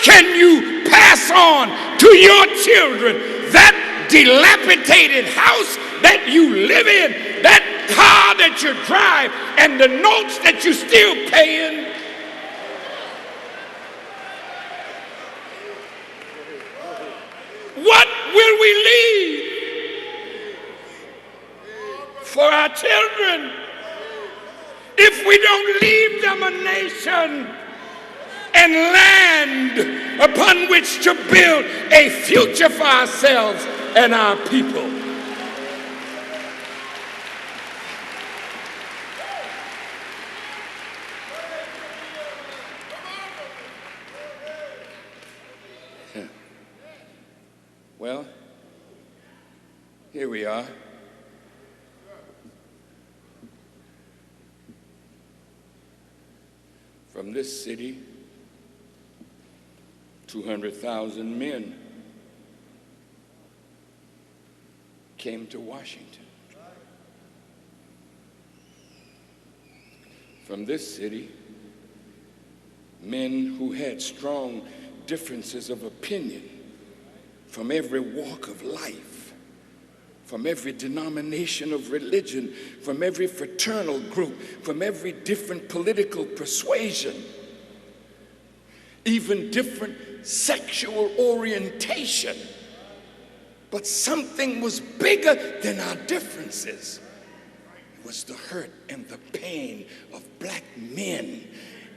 can you pass on to your children that dilapidated house that you live in, that car that you drive, and the notes that you're still paying? What will we leave for our children if we don't leave them a nation and land upon which to build a future for ourselves and our people? Well, here we are. From this city, 200,000 men came to Washington. From this city, men who had strong differences of opinion from every walk of life, from every denomination of religion, from every fraternal group, from every different political persuasion, even different sexual orientation. But something was bigger than our differences. It was the hurt and the pain of black men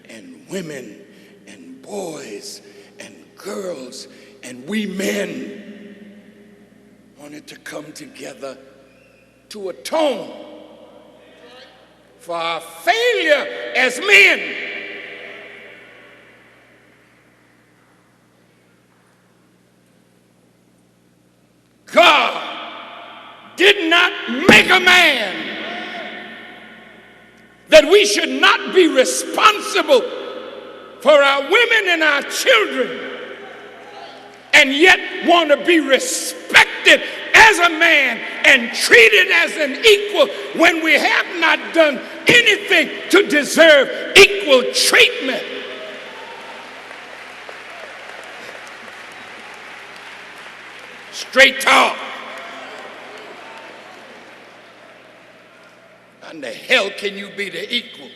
and women and boys and girls, and we men wanted to come together to atone for our failure as men. God did not make a man that we should not be responsible for our women and our children, and yet want to be respected as a man and treated as an equal when we have not done anything to deserve equal treatment. Straight talk. How in the hell can you be the equal?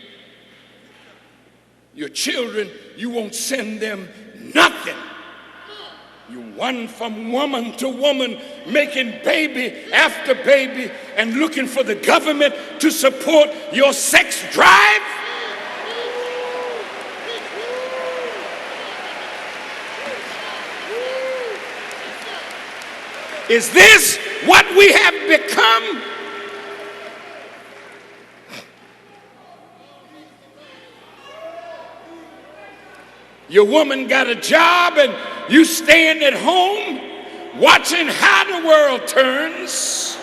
Your children, you won't send them nothing. You run from woman to woman, making baby after baby and looking for the government to support your sex drive? Is this what we have become? Your woman got a job and you staying at home watching how the world turns.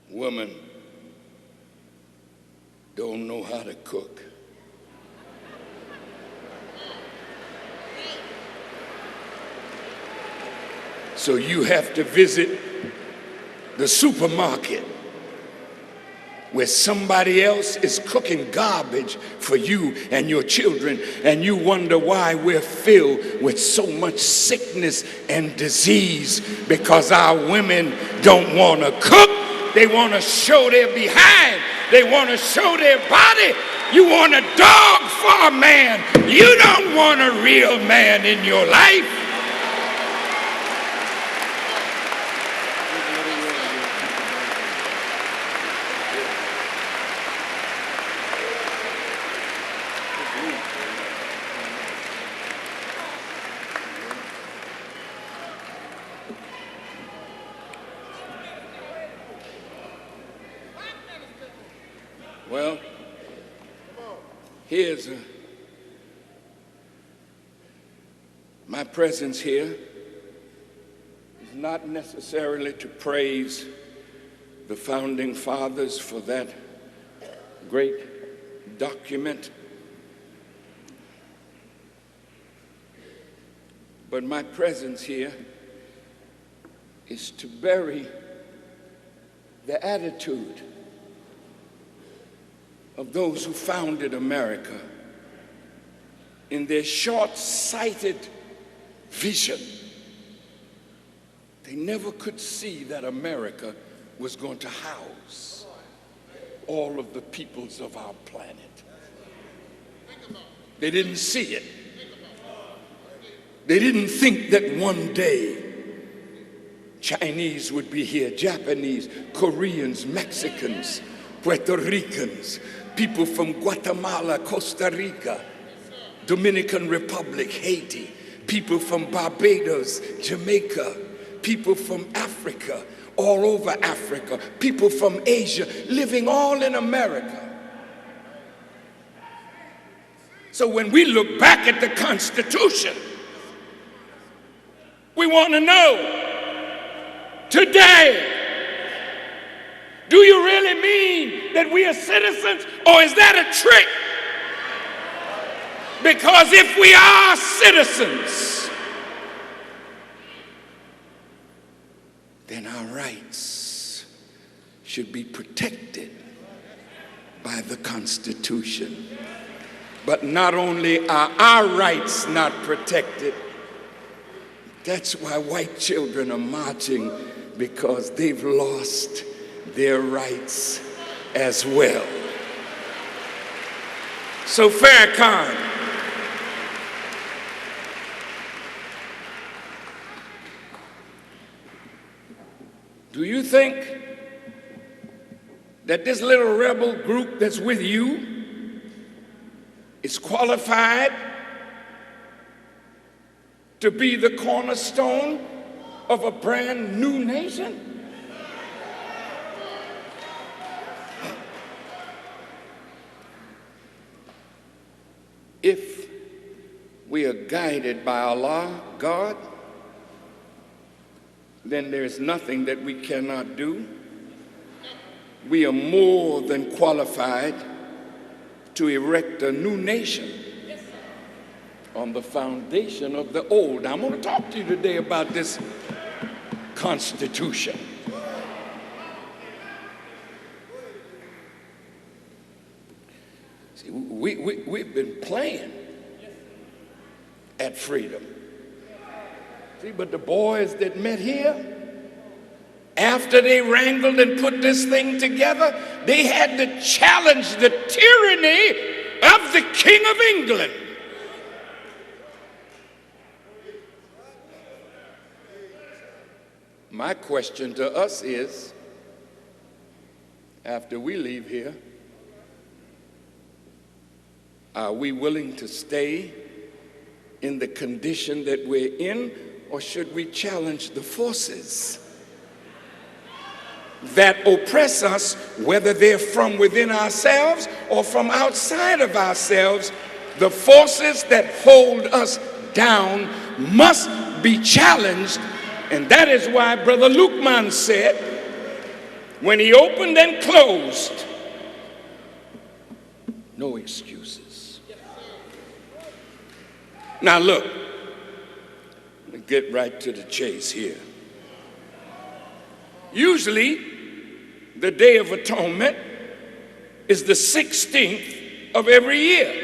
Women don't know how to cook. So you have to visit the supermarket where somebody else is cooking garbage for you and your children, and you wonder why we're filled with so much sickness and disease, because our women don't want to cook. They want to show their behind. They want to show their body. You want a dog for a man. You don't want a real man in your life. Well, here's my presence here is not necessarily to praise the founding fathers for that great document, But my presence here is to bury the attitude of those who founded America in their short-sighted vision. They never could see that America was going to house all of the peoples of our planet. They didn't see it. They didn't think that one day Chinese would be here, Japanese, Koreans, Mexicans, Puerto Ricans, people from Guatemala, Costa Rica, Dominican Republic, Haiti, people from Barbados, Jamaica, people from Africa, all over Africa, people from Asia, living all in America. So when we look back at the Constitution, we want to know, today, do you really mean that we are citizens, or is that a trick? Because if we are citizens, then our rights should be protected by the Constitution. But not only are our rights not protected, that's why white children are marching, because they've lost their rights as well. So Farrakhan, do you think that this little rebel group that's with you is qualified to be the cornerstone of a brand new nation? If we are guided by Allah, God, then there's nothing that we cannot do. We are more than qualified to erect a new nation on the foundation of the old. Now, I'm going to talk to you today about this Constitution. See, we've been playing at freedom. See, but the boys that met here, after they wrangled and put this thing together, they had to challenge the tyranny of the King of England. My question to us is, after we leave here, are we willing to stay in the condition that we're in, or should we challenge the forces that oppress us, whether they're from within ourselves or from outside of ourselves? The forces that hold us down must be challenged, and that is why Brother Lukman said, when he opened and closed, no excuses. Now look, let me get right to the chase here. Usually, the Day of Atonement is the 16th of every year.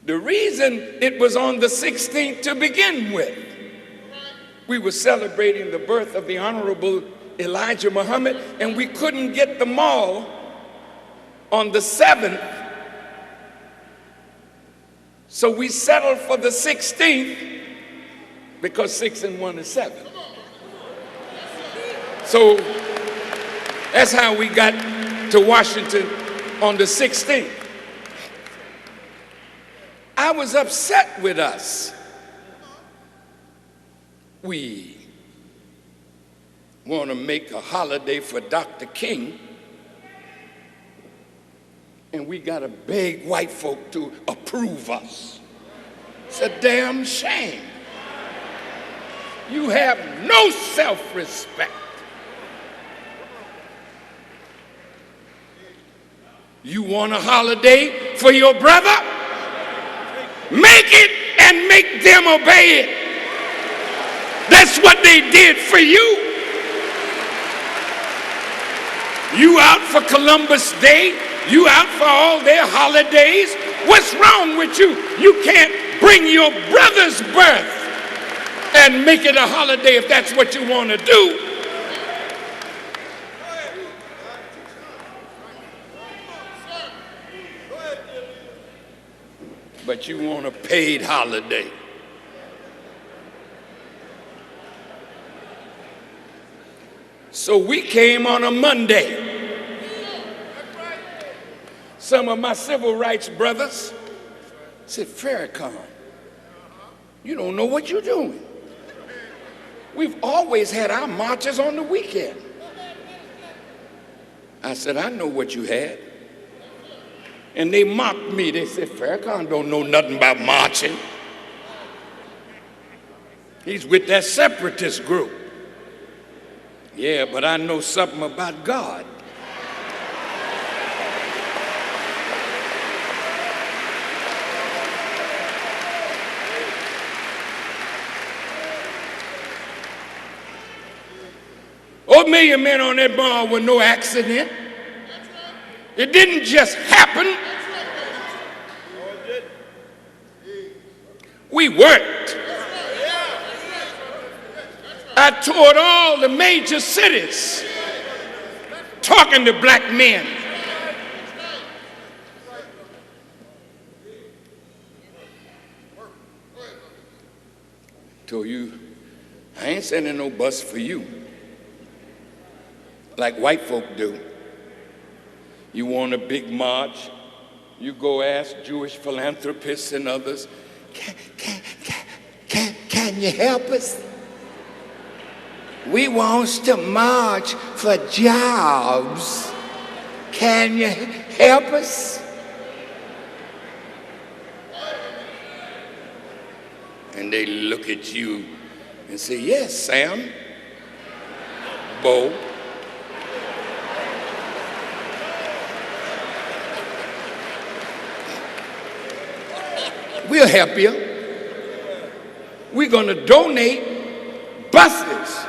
The reason it was on the 16th to begin with, we were celebrating the birth of the Honorable Elijah Muhammad, and we couldn't get them all on the 7th, so we settled for the 16th, because 6 and 1 is 7. So that's how we got to Washington on the 16th. I was upset with us. We want to make a holiday for Dr. King, and we got to beg white folk to approve us. It's a damn shame. You have no self-respect. You want a holiday for your brother? take it and make them obey it. That's what they did for you. You out for Columbus Day. You out for all their holidays. What's wrong with you? You can't bring your brother's birth and make it a holiday if that's what you want to do. But you want a paid holiday. So we came on a Monday. Some of my civil rights brothers said, Farrakhan, you don't know what you're doing. We've always had our marches on the weekend. I said, I know what you had. And they mocked me. They said, Farrakhan don't know nothing about marching. He's with that separatist group. Yeah, but I know something about God. Old Million Men on that bar were no accident. It didn't just happen. We worked. I toured all the major cities talking to black men. Told you, I ain't sending no bus for you like white folk do. You want a big march, you go ask Jewish philanthropists and others, can you help us? We want to march for jobs. Can you help us? And they look at you and say, yes, Sam, Bo. We'll help you. We're going to donate buses.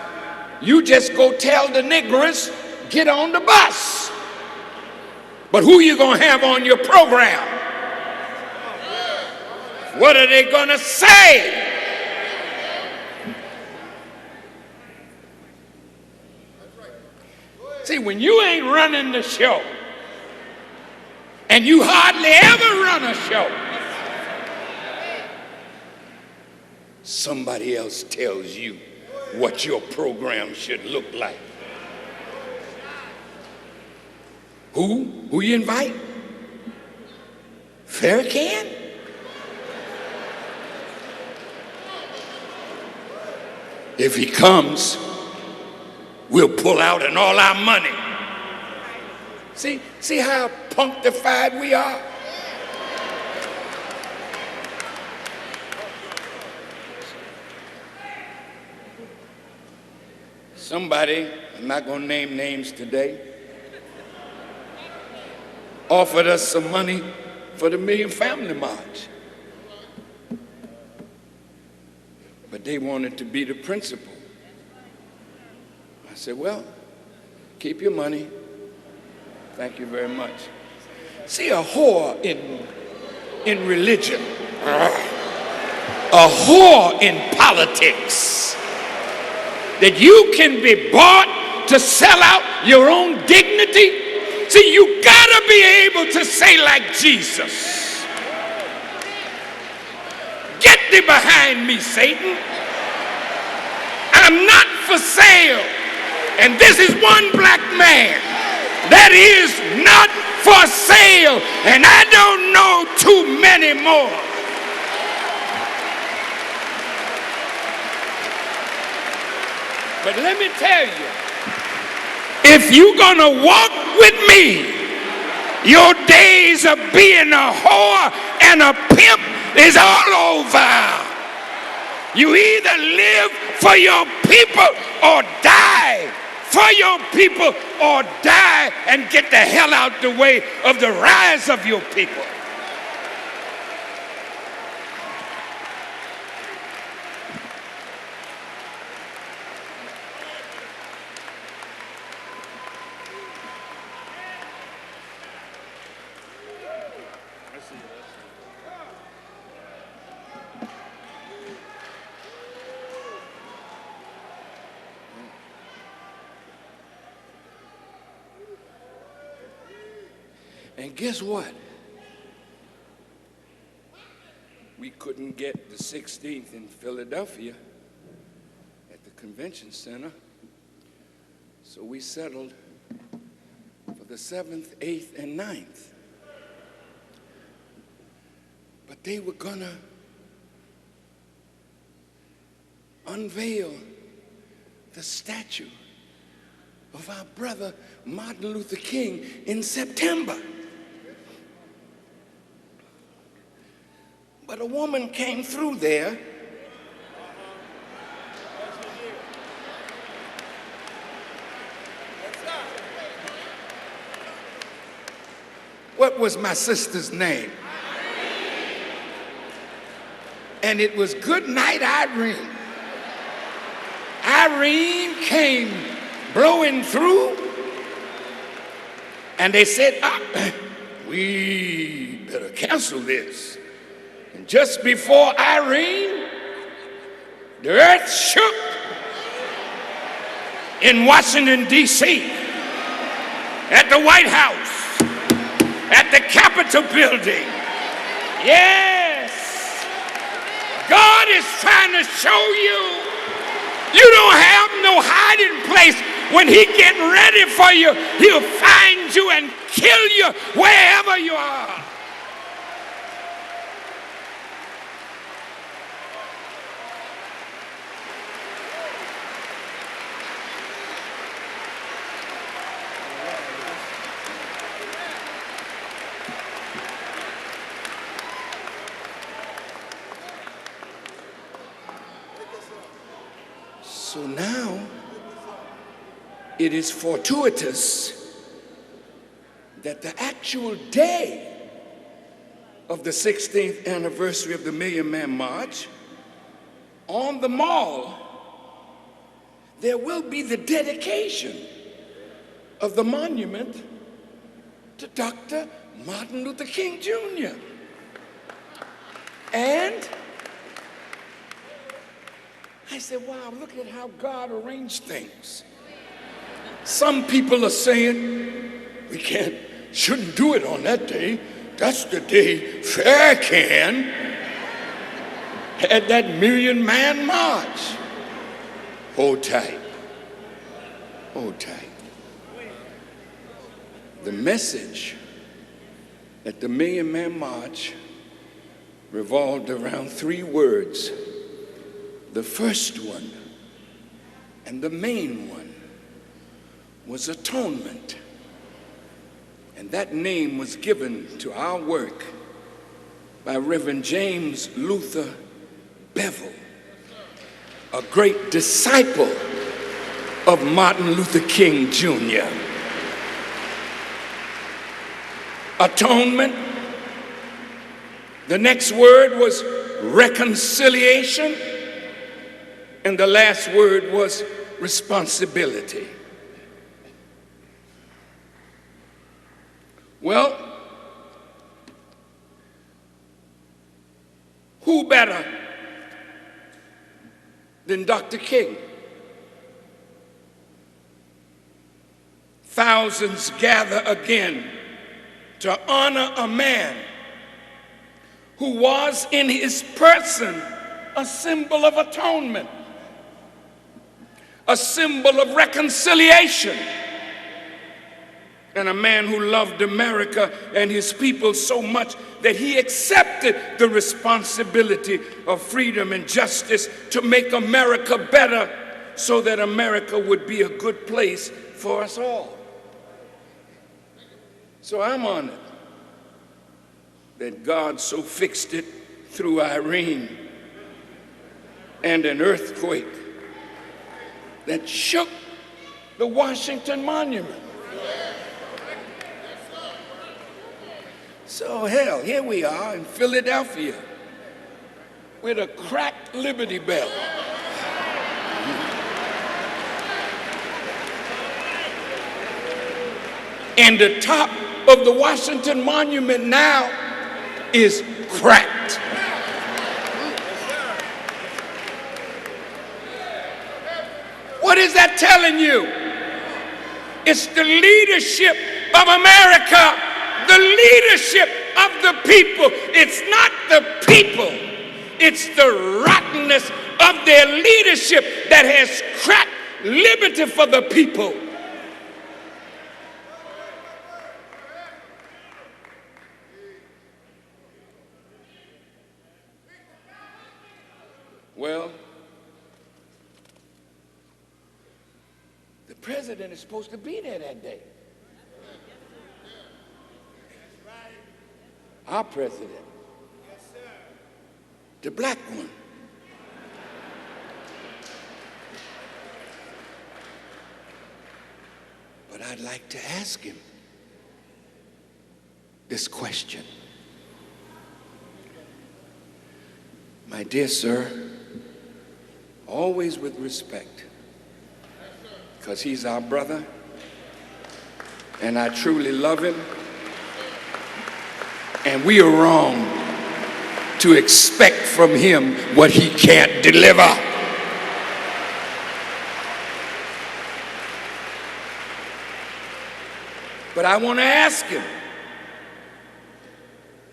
You just go tell the niggers, get on the bus. But who you going to have on your program? What are they going to say? See, when you ain't running the show, and you hardly ever run a show, somebody else tells you what your program should look like. Who you invite? Farrakhan? If he comes, we'll pull out and all our money. See how punctified we are? Somebody, I'm not going to name names today, offered us some money for the Million Family March. But they wanted to be the principal. I said, well, keep your money. Thank you very much. See, a whore in religion, a whore in politics, that you can be bought to sell out your own dignity. See, you gotta be able to say like Jesus, get thee behind me, Satan. I'm not for sale. And this is one black man that is not for sale. And I don't know too many more. But let me tell you, if you're gonna walk with me, your days of being a whore and a pimp is all over. You either live for your people or die for your people, or die and get the hell out the way of the rise of your people. And guess what? We couldn't get the 16th in Philadelphia at the convention center, so we settled for the 7th, 8th, and 9th. But they were gonna unveil the statue of our brother Martin Luther King in September. But a woman came through there What was my sister's name? And it was Good Night, Irene. Irene came blowing through, and they said, we better cancel this. And just before Irene, the earth shook in Washington, D.C., at the White House, at the Capitol building. Yes, God is trying to show you you don't have no hiding place. When he getting ready for you, he'll find you and kill you wherever you are. So now, it is fortuitous that the actual day of the 16th anniversary of the Million Man March, on the mall, there will be the dedication of the monument to Dr. Martin Luther King Jr. And I said, wow, look at how God arranged things. Some people are saying we shouldn't do it on that day. That's the day Farrakhan had that Million Man March. Hold tight. Hold tight. The message at the Million Man March revolved around 3 words. The first one and the main one was atonement. And that name was given to our work by Reverend James Luther Bevel, a great disciple of Martin Luther King Jr. Atonement. The next word was reconciliation. And the last word was responsibility. Well, who better than Dr. King? Thousands gather again to honor a man who was in his person a symbol of atonement, a symbol of reconciliation, and a man who loved America and his people so much that he accepted the responsibility of freedom and justice to make America better so that America would be a good place for us all. So I'm honored that God so fixed it through Irene and an earthquake that shook the Washington Monument. So hell, here we are in Philadelphia with a cracked Liberty Bell. And the top of the Washington Monument now is cracked. What is that telling you? It's the leadership of America the leadership of the people. It's not the people. It's the rottenness of their leadership that has cracked liberty for the people. Well, the president is supposed to be there that day. Our president. The black one. But I'd like to ask him this question. My dear sir, always with respect, because he's our brother, and I truly love him, and we are wrong to expect from him what he can't deliver. But I want to ask him,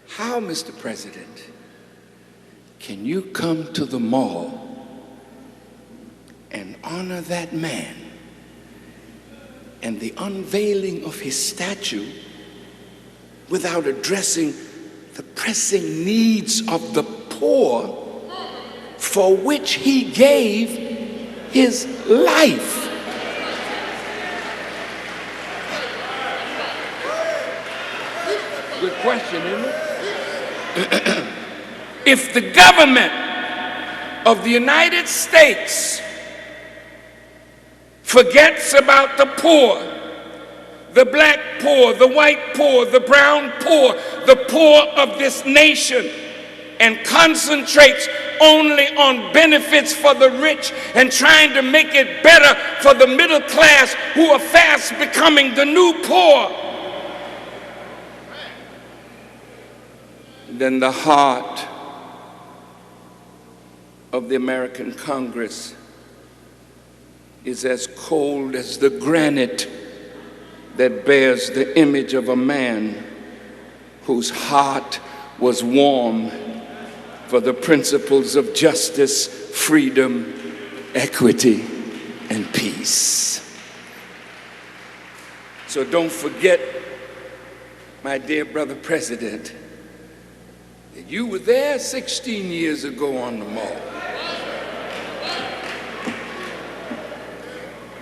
how, Mr. President, can you come to the mall and honor that man and the unveiling of his statue without addressing the pressing needs of the poor for which he gave his life? Good question, isn't it? If the government of the United States forgets about the poor, the black poor, the white poor, the brown poor, the poor of this nation, and concentrates only on benefits for the rich and trying to make it better for the middle class who are fast becoming the new poor, then the heart of the American Congress is as cold as the granite that bears the image of a man whose heart was warm for the principles of justice, freedom, equity, and peace. So don't forget, my dear brother president, that you were there 16 years ago on the mall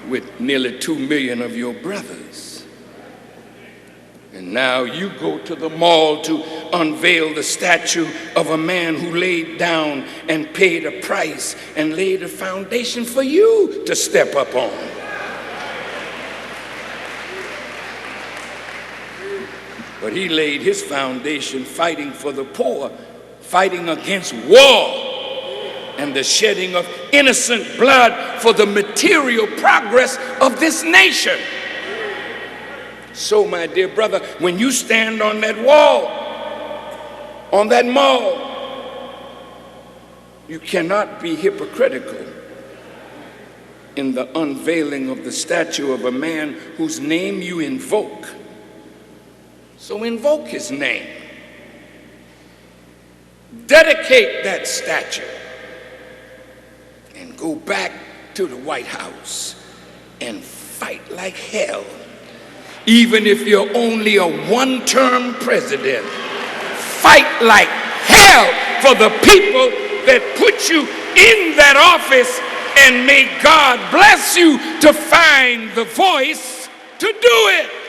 with nearly 2 million of your brothers. And now you go to the mall to unveil the statue of a man who laid down and paid a price and laid a foundation for you to step up on. But he laid his foundation fighting for the poor, fighting against war and the shedding of innocent blood for the material progress of this nation. So, my dear brother, when you stand on that wall, on that mall, you cannot be hypocritical in the unveiling of the statue of a man whose name you invoke. So invoke his name. Dedicate that statue and go back to the White House and fight like hell. Even if you're only a one-term president, fight like hell for the people that put you in that office, and may God bless you to find the voice to do it.